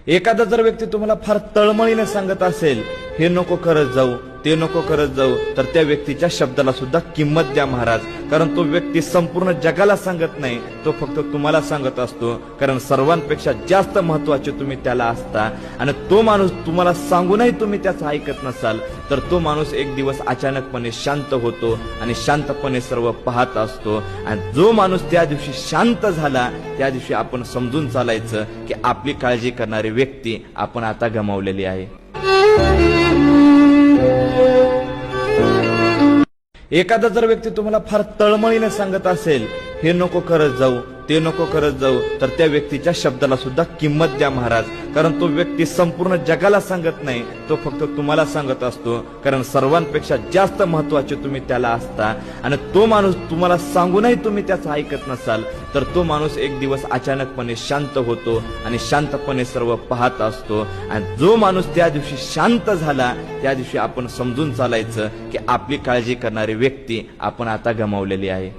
एखादा जर व्यक्ती तुम्हाला फार तळमळीने सांगत असेल, हे नको करत जाऊ, ते नको करत जाऊ, तर त्या व्यक्तीच्या शब्दाला सुद्धा किंमत द्या महाराज. कारण तो व्यक्ती संपूर्ण जगाला सांगत नाही, तो फक्त तुम्हाला सांगत असतो. कारण सर्वांपेक्षा जास्त महत्वाचे तुम्ही त्याला असता. आणि तो माणूस तुम्हाला सांगूनही तुम्ही त्याचं ऐकत नसाल, तर तो माणूस एक दिवस अचानकपणे शांत होतो आणि शांतपणे सर्व पाहत असतो. आणि जो माणूस त्या दिवशी शांत झाला, त्या दिवशी आपण समजून चालायचं की आपली काळजी करणारी व्यक्ती आपण आता गमावलेली आहे. एखादा जर व्यक्ती तुम्हाला फार तळमळीने सांगत असेल, हे नको करत जाऊ, ते नको करत जाऊ, तर त्या व्यक्तीच्या शब्दाला सुद्धा किंमत द्या महाराज. कारण तो व्यक्ती संपूर्ण जगाला सांगत नाही, तो फक्त तुम्हाला सांगत असतो. कारण सर्वांपेक्षा जास्त महत्वाचे तुम्ही त्याला असता. आणि तो माणूस तुम्हाला सांगूनही तुम्ही त्याचं ऐकत नसाल, तर तो माणूस एक दिवस अचानकपणे शांत होतो आणि शांतपणे सर्व पाहत असतो. आणि जो माणूस त्या दिवशी शांत झाला, त्या दिवशी आपण समजून चालायचं की आपली काळजी करणारी व्यक्ती आपण आता गमावलेली आहे.